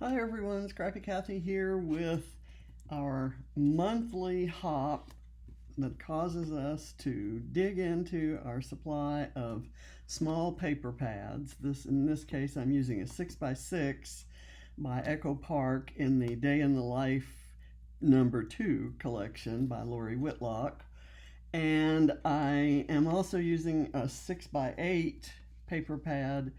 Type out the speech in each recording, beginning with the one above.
Hi everyone, Scrappy Kathy here with our monthly hop that causes us to dig into our supply of small paper pads. In this case, I'm using a 6x6 by Echo Park in the Day in the Life #2 collection by Lori Whitlock. And I am also using a 6x8 paper pad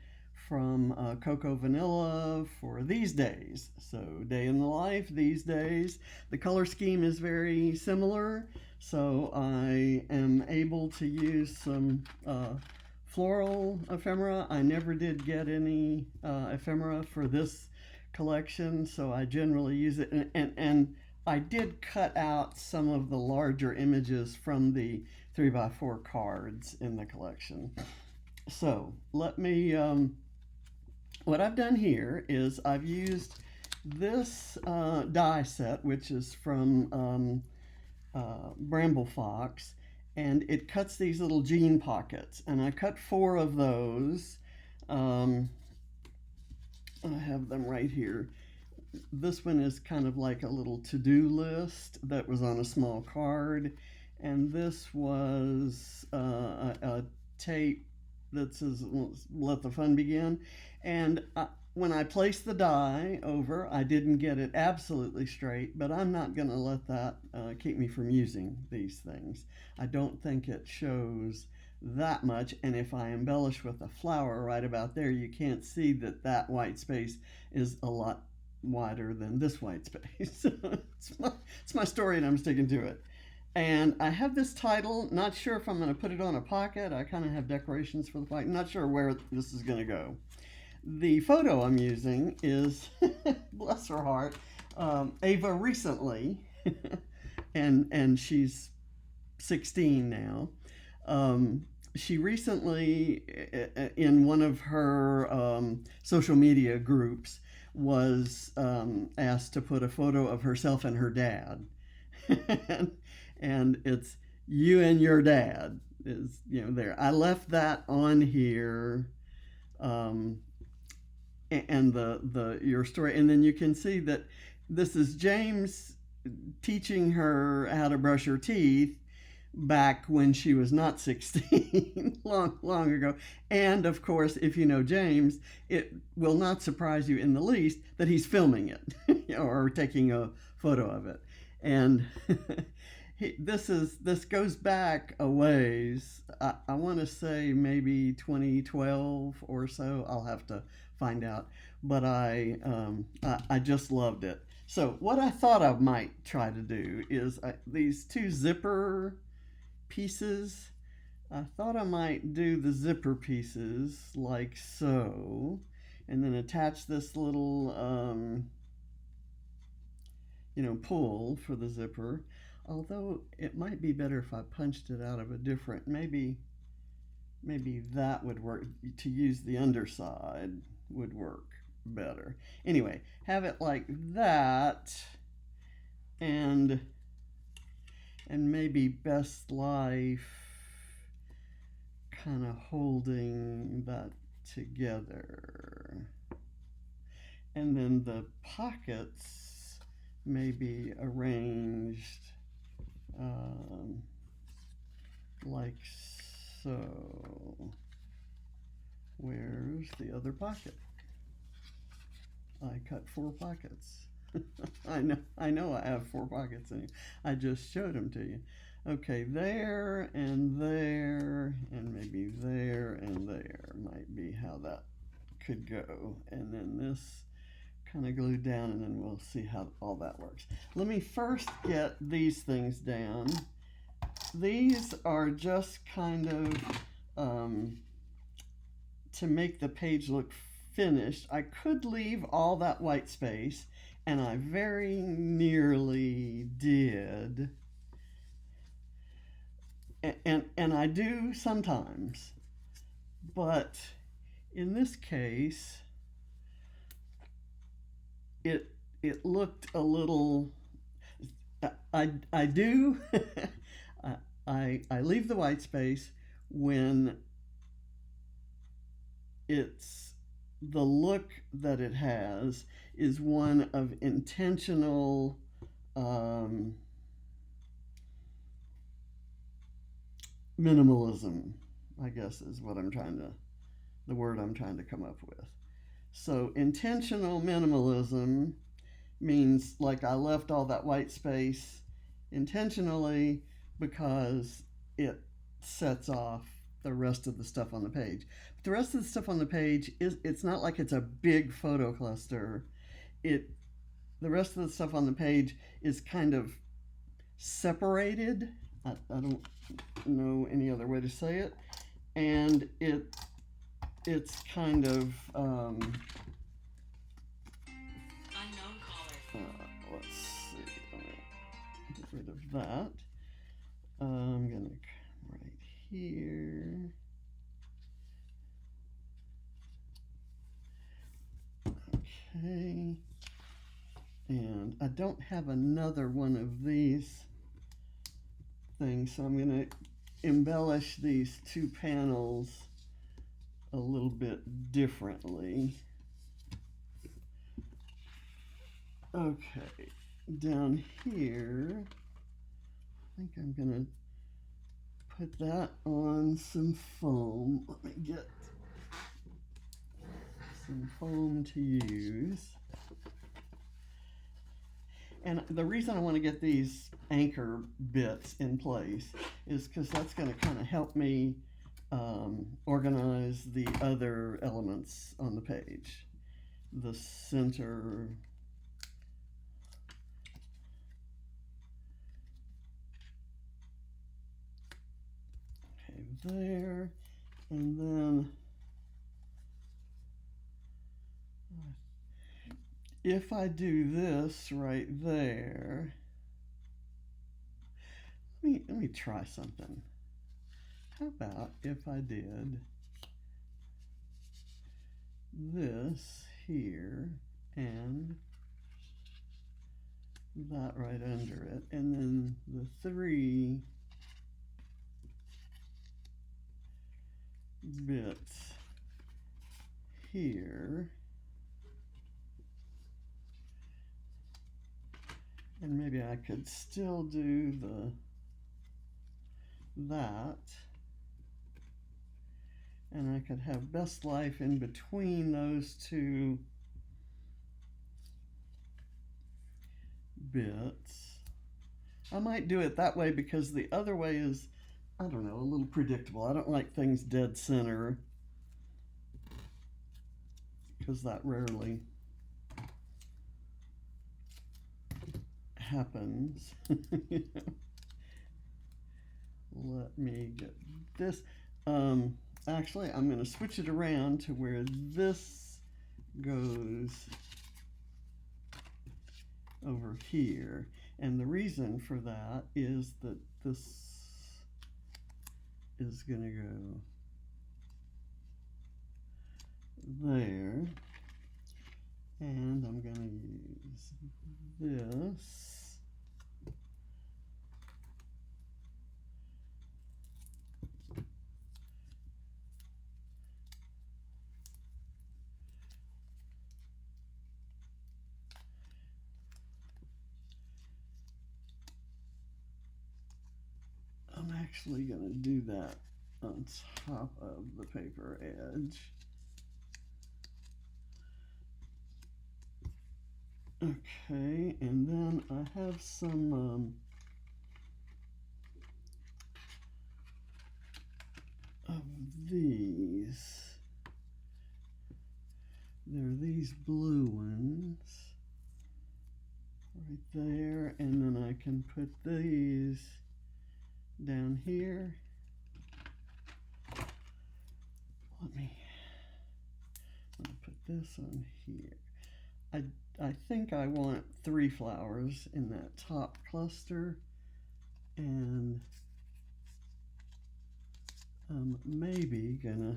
from Cocoa Vanilla for these days. So Day in the Life these days. The color scheme is very similar, so I am able to use some floral ephemera. I never did get any ephemera for this collection, so I generally use it. And I did cut out some of the larger images from the 3x4 cards in the collection. So let me, what I've done here is I've used this die set, which is from BrambleFox, and it cuts these little jean pockets. And I cut 4 of those. I have them right here. This one is kind of like a little to-do list that was on a small card, and this was a tape that says "Let the fun begin." And when I placed the die over, I didn't get it absolutely straight, but I'm not going to let that keep me from using these things. I don't think it shows that much, and if I embellish with a flower right about there, you can't see that that white space is a lot wider than this white space. It's my story and I'm sticking to it. And I have this title, not sure if I'm going to put it on a pocket. I kind of have decorations for the pocket. Not sure where this is going to go. The photo I'm using is, bless her heart, Ava recently, and she's 16 now. She recently, in one of her social media groups, was asked to put a photo of herself and her dad. And it's "You and your dad" is, there. I left that on here, and the your story, and then you can see that this is James teaching her how to brush her teeth back when she was not 16, long ago. And of course, if you know James, it will not surprise you in the least that he's filming it or taking a photo of it. And this goes back a ways. I want to say maybe 2012 or so. I'll have to find out, but I just loved it. So what I thought I might try to do is these 2 zipper pieces. I thought I might do the zipper pieces like so, and then attach this little pull for the zipper. Although it might be better if I punched it out of a different, maybe that would work. To use the underside would work better. Anyway, have it like that, and maybe Best Life kind of holding that together. And then the pockets may be arranged like so. Where's the other pocket? I cut 4 pockets. I know I have 4 pockets in here. I just showed them to you. Okay, there and there, and maybe there and there might be how that could go. And then this kind of glued down, and then we'll see how all that works. Let me first get these things down. These are just kind of to make the page look finished. I could leave all that white space, and I very nearly did. And I do sometimes, but in this case, it looked a little. I do. I leave the white space when it's the look that it has is one of intentional minimalism, I guess is what the word I'm trying to come up with. So intentional minimalism means like I left all that white space intentionally because it sets off the rest of the stuff on the page. But the rest of the stuff on the page it's not like it's a big photo cluster. It the rest of the stuff on the page is kind of separated. I don't know any other way to say it. And it's kind of unknown caller. Let's see. I'm gonna get rid of that. I'm gonna come right here. Okay. And I don't have another one of these things, so I'm gonna embellish these two panels a little bit differently. Okay, down here, I think I'm gonna put that on some foam. Let me get some foam to use. And the reason I want to get these anchor bits in place is because that's going to kind of help me organize the other elements on the page. The center. Okay, there. And then if I do this right there, let me try something. How about if I did this here and that right under it, and then the 3 bits here, and maybe I could still do that, and I could have best life in between those 2 bits. I might do it that way because the other way is, I don't know, a little predictable. I don't like things dead center because that rarely happens. You know? Let me get this. Actually, I'm going to switch it around to where this goes over here. And the reason for that is that this is going to go there. And I'm going to use this. I'm actually going to do that on top of the paper edge. Okay, and then I have some of these. There are these blue ones right there, and then I can put these down here. Let me put this on here. I think I want 3 flowers in that top cluster, and I'm maybe gonna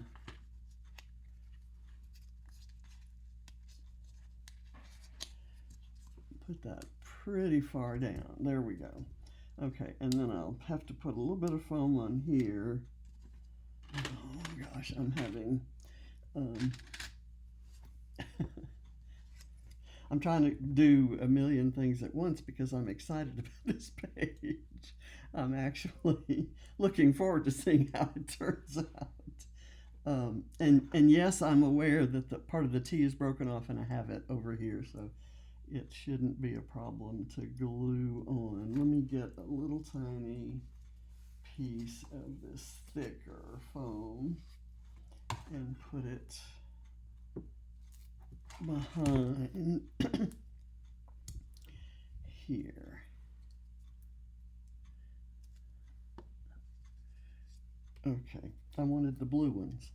put that pretty far down. There we go. Okay, and then I'll have to put a little bit of foam on here. Oh gosh, I'm having I'm trying to do a million things at once because I'm excited about this page. I'm actually looking forward to seeing how it turns out. And yes, I'm aware that the part of the T is broken off and I have it over here, so it shouldn't be a problem to glue on. Let me get a little tiny piece of this thicker foam and put it behind here. Okay, I wanted the blue ones.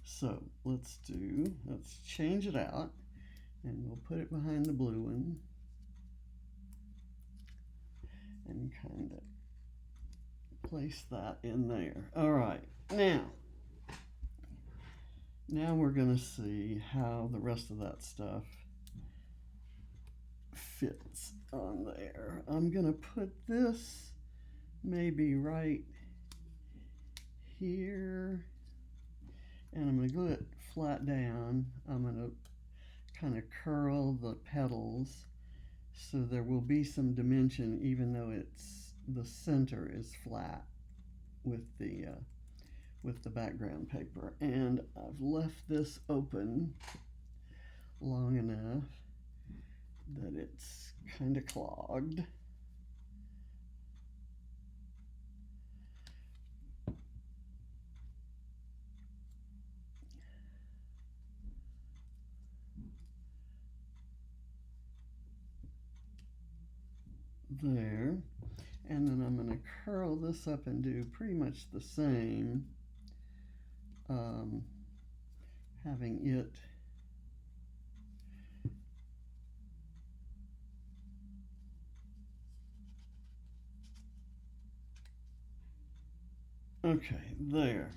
So let's change it out and we'll put it behind the blue one and kind of place that in there. All right, now we're going to see how the rest of that stuff fits on there. I'm going to put this maybe right here, and I'm going to glue it flat down. I'm going to kind of curl the petals so there will be some dimension even though the center is flat with the background paper. And I've left this open long enough that it's kind of clogged. There. And then I'm going to curl this up and do pretty much the same, having it okay, there.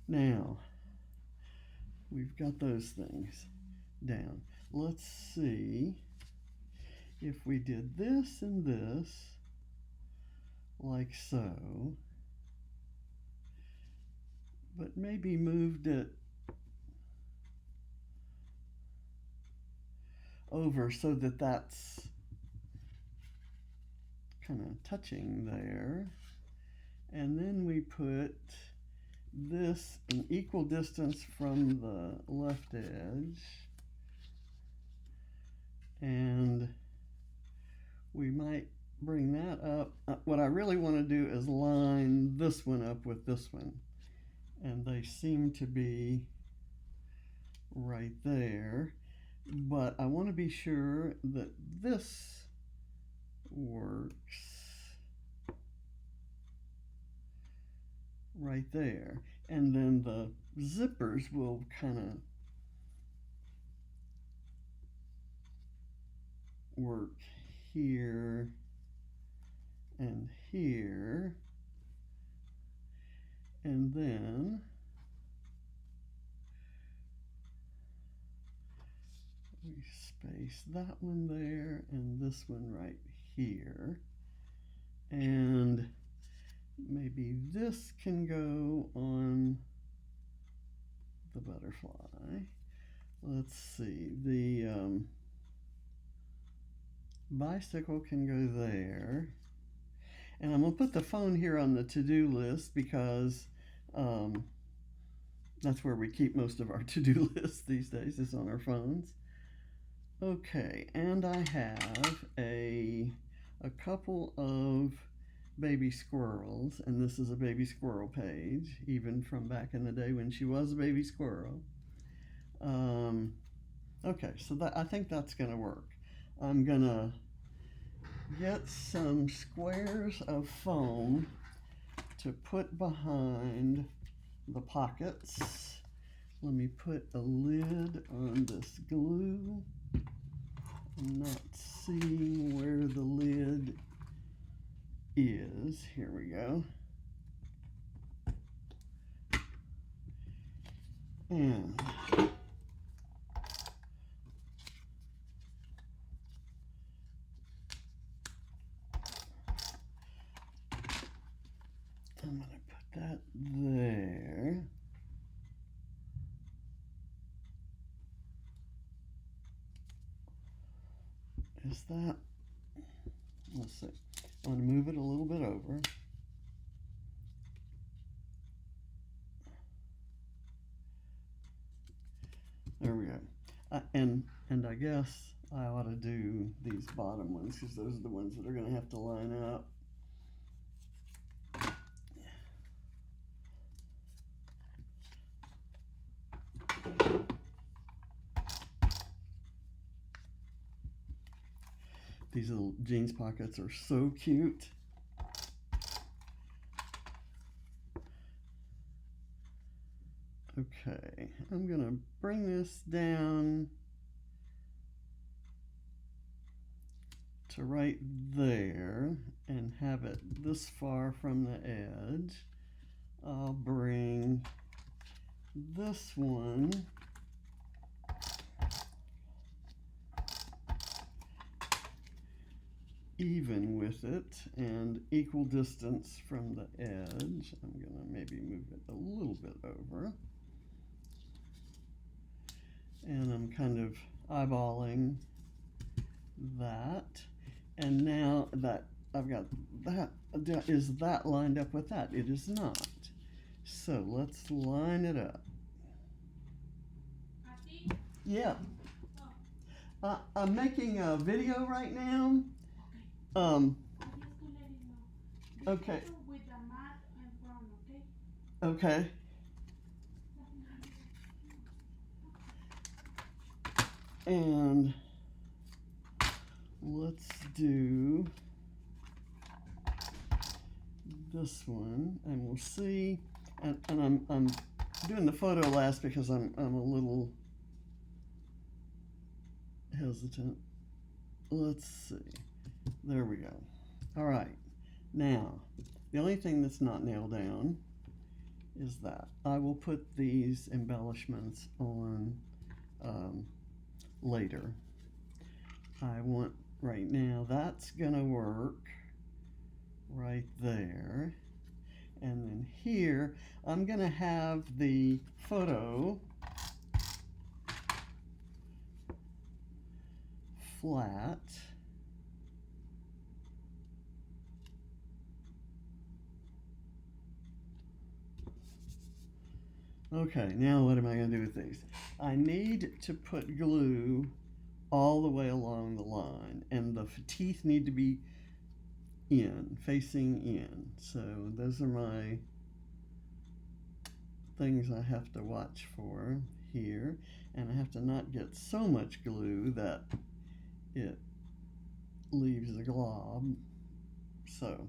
Now we've got those things down. Let's see if we did this and this like so, but maybe moved it over so that that's kind of touching there. And then we put this an equal distance from the left edge, and we might bring that up. What I really want to do is line this one up with this one, and they seem to be right there, but I want to be sure that this works right there, and then the zippers will kind of work here and here, and then we space that one there and this one right here, and maybe this can go on the butterfly. Let's see, the bicycle can go there, and I'm going to put the phone here on the to-do list because that's where we keep most of our to-do lists these days, is on our phones. Okay, and I have a couple of baby squirrels, and this is a baby squirrel page, even from back in the day when she was a baby squirrel. Okay, so I think that's going to work. I'm going to get some squares of foam to put behind the pockets. Let me put a lid on this glue. I'm not seeing where the lid is. Here we go. And I'm going to put that there. is that, let's see, I'm going to move it a little bit over. There we go. And I guess I ought to do these bottom ones because those are the ones that are going to have to line up. These little jeans pockets are so cute. Okay, I'm gonna bring this down to right there and have it this far from the edge. I'll bring this one even with it and equal distance from the edge. I'm gonna maybe move it a little bit over. And I'm kind of eyeballing that. And now that I've got that, is that lined up with that? It is not. So let's line it up. Yeah. I'm making a video right now. Okay. Okay. And let's do this one, and we'll see. And I'm doing the photo last because I'm a little hesitant. Let's see. There we go. All right. Now, the only thing that's not nailed down is that I will put these embellishments on later. I want right now, that's gonna work right there. And then here, I'm gonna have the photo flat. Okay, now what am I going to do with these? I need to put glue all the way along the line, and the teeth need to be facing in. So those are my things I have to watch for here. And I have to not get so much glue that it leaves a glob. So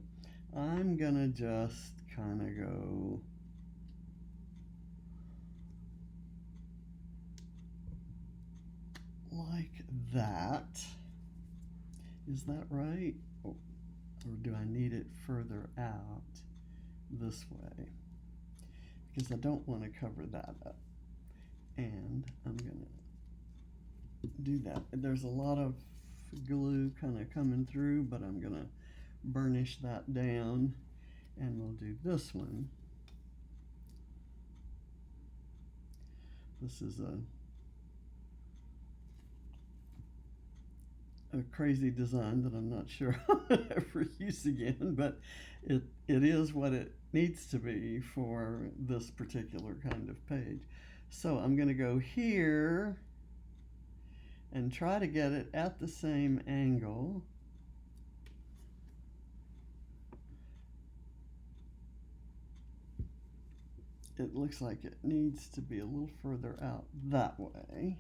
I'm going to just kind of go like that. Is that right? Or do I need it further out this way? Because I don't want to cover that up. And I'm going to do that. There's a lot of glue kind of coming through, but I'm going to burnish that down, and we'll do this one. This is a crazy design that I'm not sure I'll ever use again, but it is what it needs to be for this particular kind of page. So I'm going to go here and try to get it at the same angle. It looks like it needs to be a little further out that way.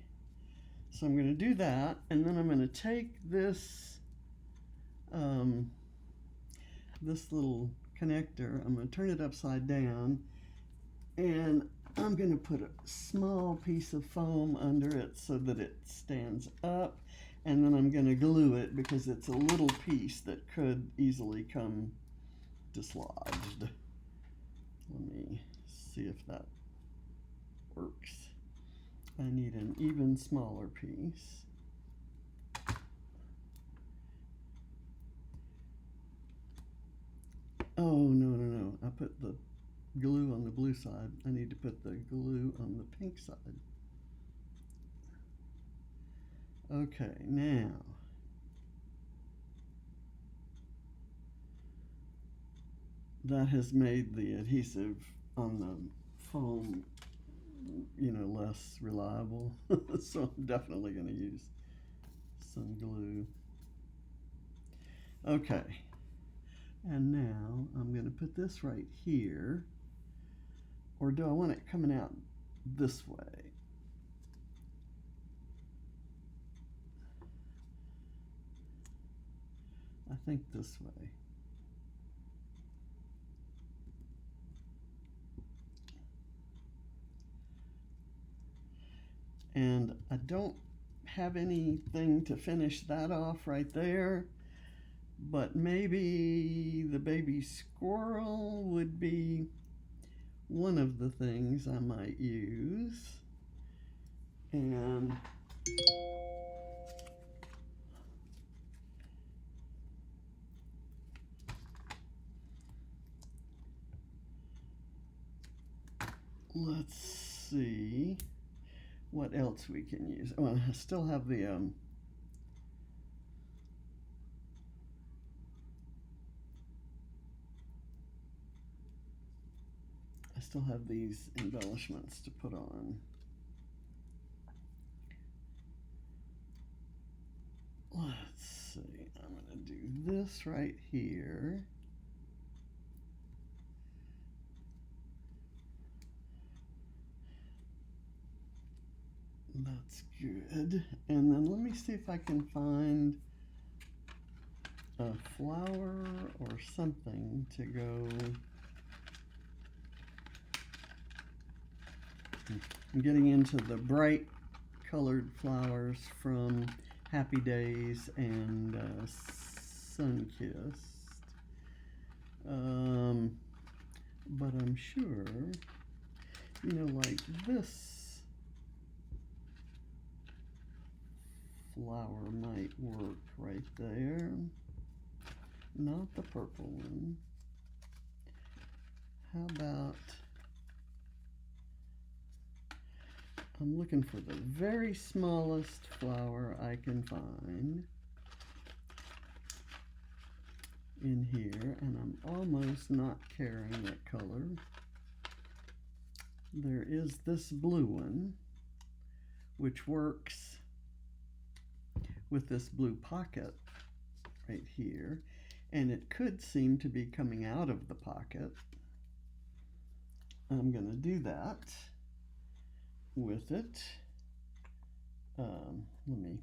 So I'm going to do that, and then I'm going to take this this little connector, I'm going to turn it upside down, and I'm going to put a small piece of foam under it so that it stands up, and then I'm going to glue it because it's a little piece that could easily come dislodged. Let me see if that works. I need an even smaller piece. Oh, no. I put the glue on the blue side. I need to put the glue on the pink side. Okay, now that has made the adhesive on the foam, you know, less reliable. So I'm definitely going to use some glue. Okay, and now I'm going to put this right here. Or do I want it coming out this way? I think this way. And I don't have anything to finish that off right there, but maybe the baby squirrel would be one of the things I might use. And let's see what else we can use. Oh, I still have the I still have these embellishments to put on. Let's see, I'm going to do this right here. That's good. And then let me see if I can find a flower or something to go. I'm getting into the bright colored flowers from Happy Days and Sunkissed. But I'm sure, you know, like this flower might work right there. Not the purple one. How about, I'm looking for the very smallest flower I can find in here, and I'm almost not carrying that color. There is this blue one, which works with this blue pocket right here, and it could seem to be coming out of the pocket. I'm going to do that with it. Let me,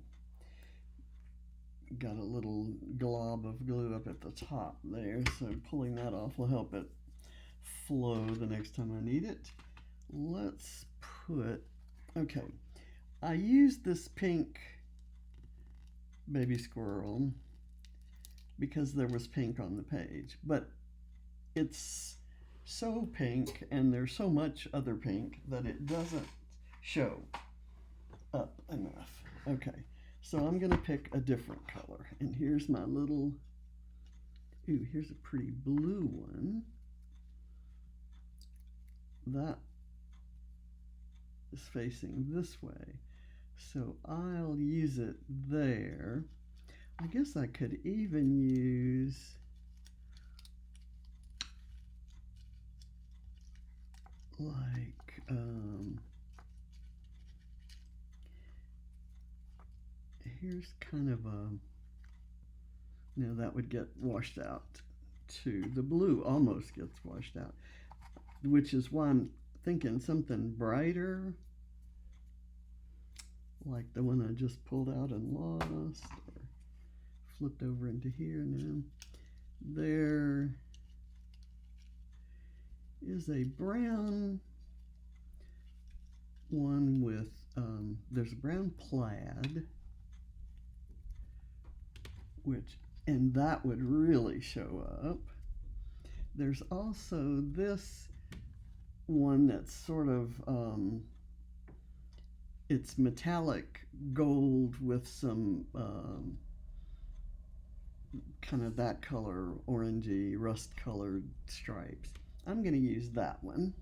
got a little glob of glue up at the top there, so pulling that off will help it flow the next time I need it. Let's put, okay, I used this pink baby squirrel because there was pink on the page, but it's so pink and there's so much other pink that it doesn't show up enough. Okay, so I'm gonna pick a different color, and here's my little, ooh, here's a pretty blue one. That is facing this way, so I'll use it there. I guess I could even use like here's kind of a, you know, that would get washed out too. The blue almost gets washed out, which is why I'm thinking something brighter, like the one I just pulled out and lost, or flipped over into here now. There is a brown one with, there's a brown plaid, which, and that would really show up. There's also this one that's sort of, it's metallic gold with some kind of that color, orangey, rust colored stripes. I'm going to use that one.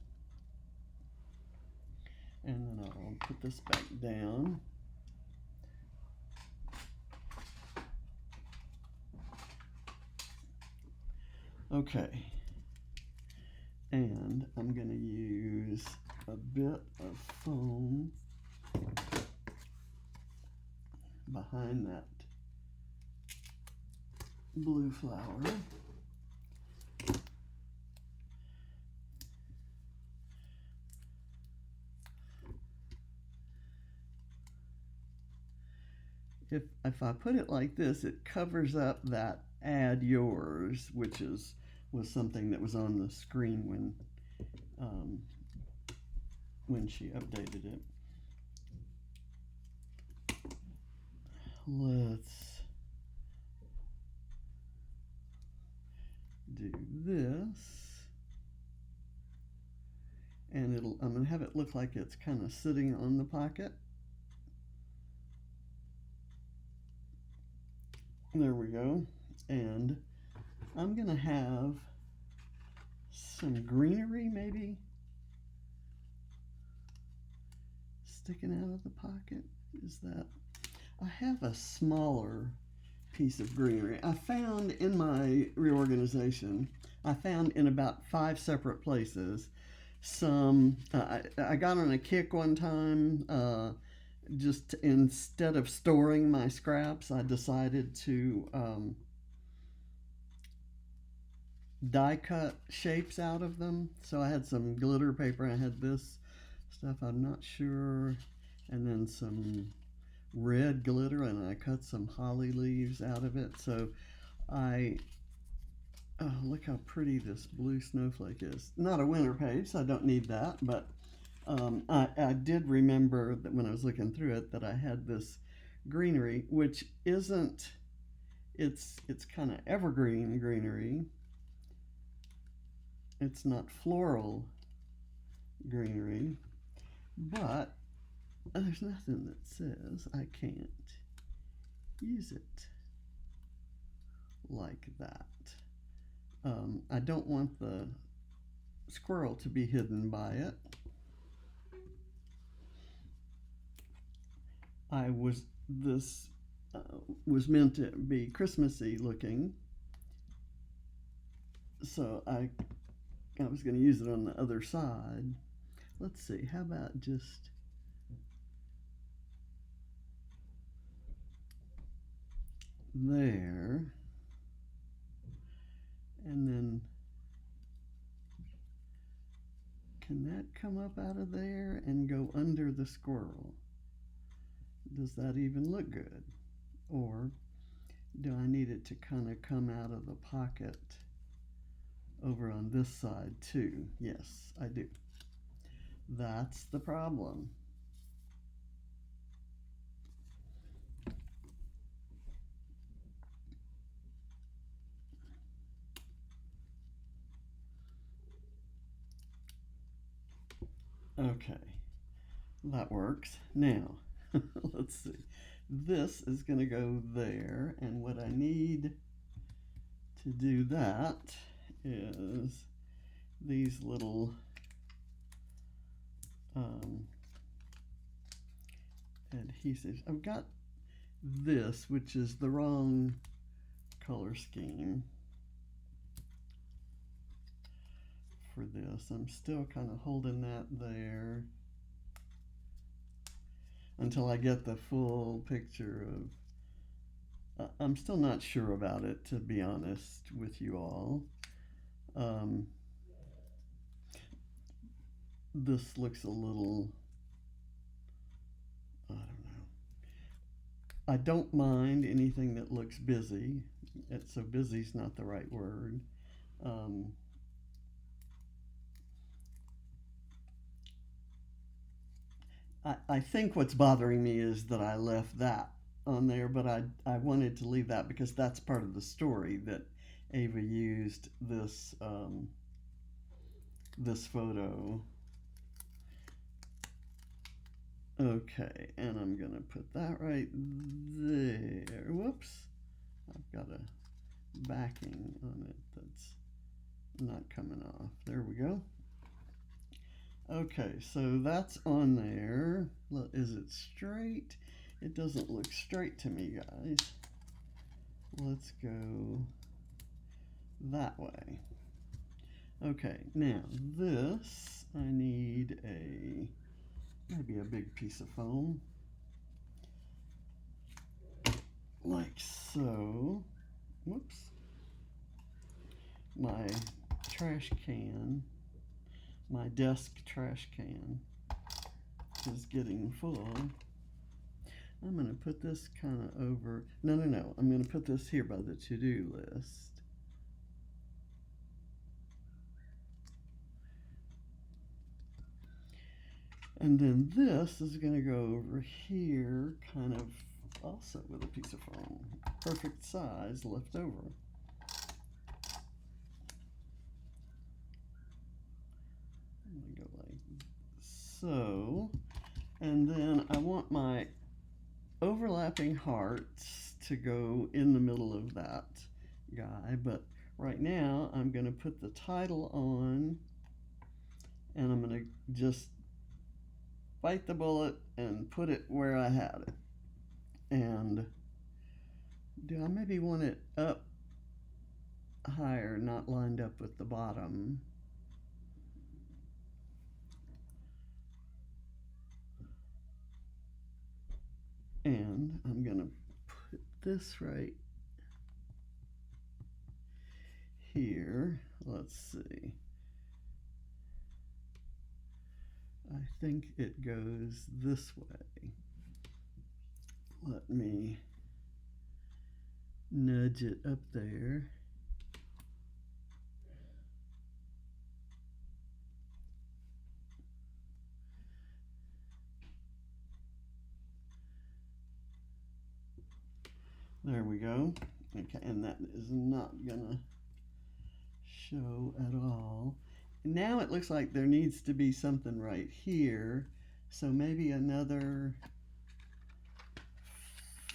And then I'll put this back down. Okay. And I'm going to use a bit of foam behind that blue flower. If I put it like this, it covers up that add yours, which was something that was on the screen when she updated it. Let's do this, and I'm going to have it look like it's kind of sitting on the pocket. There we go. And I'm going to have some greenery maybe sticking out of the pocket. Is that? I have a smaller piece of greenery. I found in my reorganization, I found in about 5 separate places some, I got on a kick one time, just instead of storing my scraps, I decided to die cut shapes out of them. So I had some glitter paper, I had this stuff, I'm not sure, and then some red glitter, and I cut some holly leaves out of it. So look how pretty this blue snowflake is. Not a winter page, so I don't need that, but I did remember that when I was looking through it that I had this greenery, which isn't, it's kind of evergreen greenery. It's not floral greenery, but there's nothing that says I can't use it like that. I don't want the squirrel to be hidden by it. This was meant to be Christmassy looking, so I was going to use it on the other side. Let's see, how about just there, and then can that come up out of there and go under the squirrel? Does that even look good? Or do I need it to kind of come out of the pocket over on this side too? Yes, I do. That's the problem. Okay, that works. Now, let's see. This is going to go there, and what I need to do that is these little adhesives. I've got this, which is the wrong color scheme for this. I'm still kind of holding that there until I get the full picture of, I'm still not sure about it, to be honest with you all. This looks a little, I don't know. I don't mind anything that looks busy. So busy's not the right word. I think what's bothering me is that I left that on there, but I wanted to leave that because that's part of the story, that Ava used this this photo. Okay, and I'm gonna put that right there. Whoops, I've got a backing on it that's not coming off. There we go. Okay, so that's on there. Is it straight? It doesn't look straight to me, guys. Let's go that way. Okay, now this, I need maybe a big piece of foam, like so. Whoops. My trash can, my desk trash can is getting full. I'm going to put this kind of over, no, I'm going to put this here by the to-do list. And then this is going to go over here, kind of also with a piece of foam. Perfect size left over. I'm going to go like so. And then I want my overlapping hearts to go in the middle of that guy. But right now I'm going to put the title on, and I'm going to just bite the bullet and put it where I had it. And do I maybe want it up higher, not lined up with the bottom? And I'm gonna put this right here. Let's see. I think it goes this way. Let me nudge it up there. There we go. Okay, and that is not gonna show at all. Now it looks like there needs to be something right here. So maybe another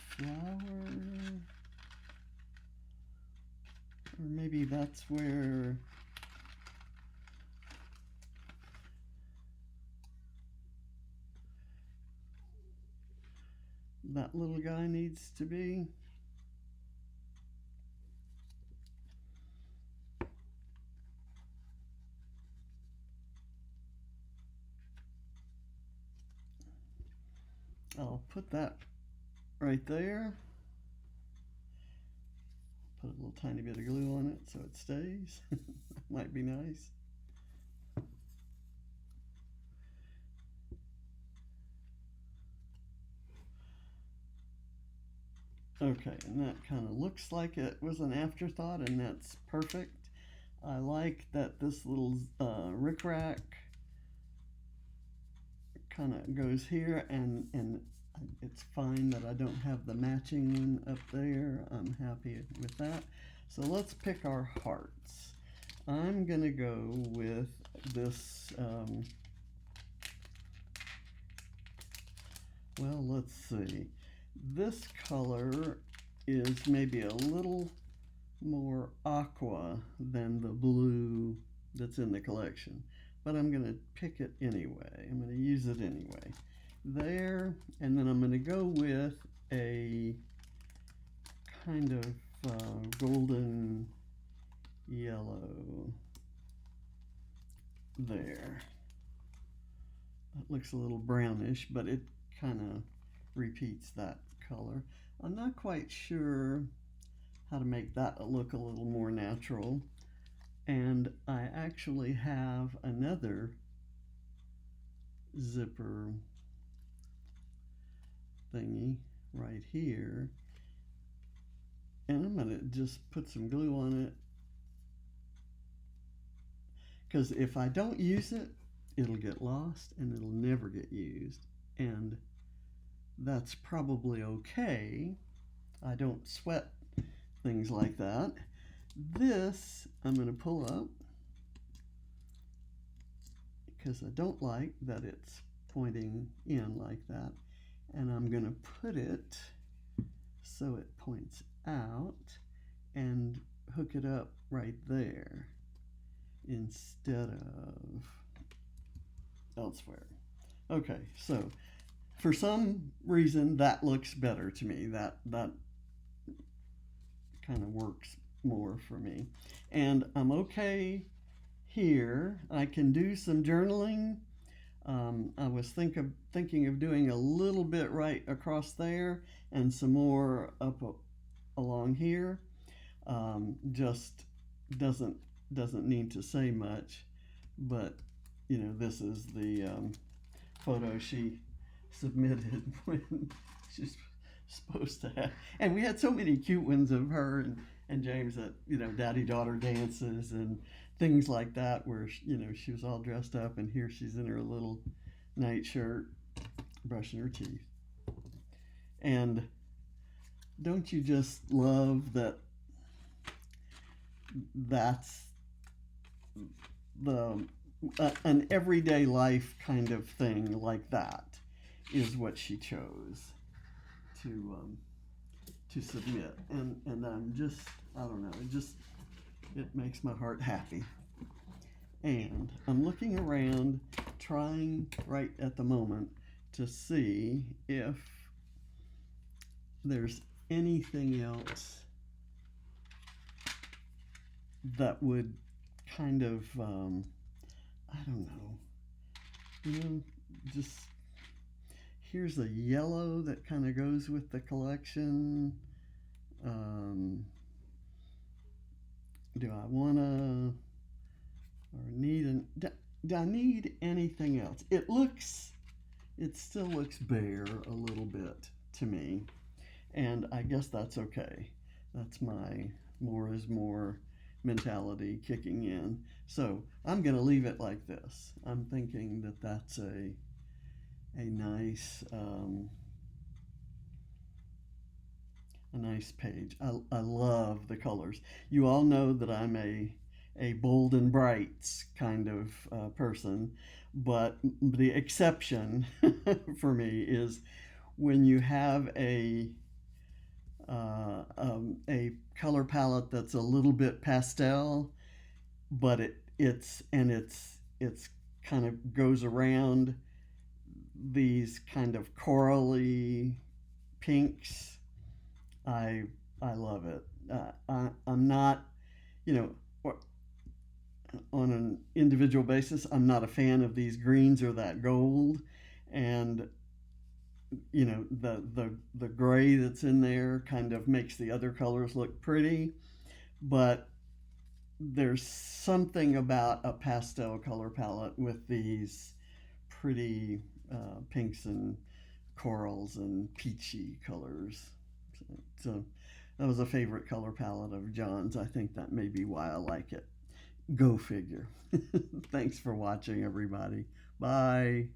flower, or maybe that's where that little guy needs to be. I'll put that right there. Put a little tiny bit of glue on it so it stays. Might be nice. Okay, and that kind of looks like it was an afterthought, and that's perfect. I like that this little rickrack kind of goes here, and it's fine that I don't have the matching one up there. I'm happy with that. So let's pick our hearts. I'm gonna go with this, well, let's see. This color is maybe a little more aqua than the blue that's in the collection, but I'm going to pick it anyway. I'm going to use it anyway. There, and then I'm going to go with a kind of golden yellow there. That looks a little brownish, but it kind of repeats that color. I'm not quite sure how to make that look a little more natural. And I actually have another zipper thingy right here. And I'm going to just put some glue on it, because if I don't use it, it'll get lost and it'll never get used. And that's probably okay. I don't sweat things like that. This I'm going to pull up because I don't like that it's pointing in like that. And I'm going to put it so it points out and hook it up right there instead of elsewhere. Okay, so for some reason that looks better to me. That kind of works more for me. And I'm okay here I can do some journaling. I was thinking of doing a little bit right across there and some more up along here. Just doesn't need to say much, but this is the photo she submitted when she's supposed to have. And we had so many cute ones of her and James at daddy daughter dances and things like that, where she was all dressed up, and here she's in her little nightshirt brushing her teeth. And don't you just love that that's the an everyday life kind of thing like that is what she chose to submit, and I'm just, I don't know, it makes my heart happy. And I'm looking around, trying right at the moment to see if there's anything else that would kind of, I don't know, just here's a yellow that kind of goes with the collection. Do I want to, or need do I need anything else? It still looks bare a little bit to me, and I guess that's okay. That's my more is more mentality kicking in. So I'm going to leave it like this. I'm thinking that that's a nice page. I love the colors. You all know that I'm a bold and brights kind of person, but the exception for me is when you have a color palette that's a little bit pastel, but it's kind of goes around these kind of corally pinks. I love it. I'm not, on an individual basis, I'm not a fan of these greens or that gold, and the gray that's in there kind of makes the other colors look pretty, but there's something about a pastel color palette with these pretty pinks and corals and peachy colors. So that was a favorite color palette of John's. I think that may be why I like it. Go figure. Thanks for watching, everybody. Bye.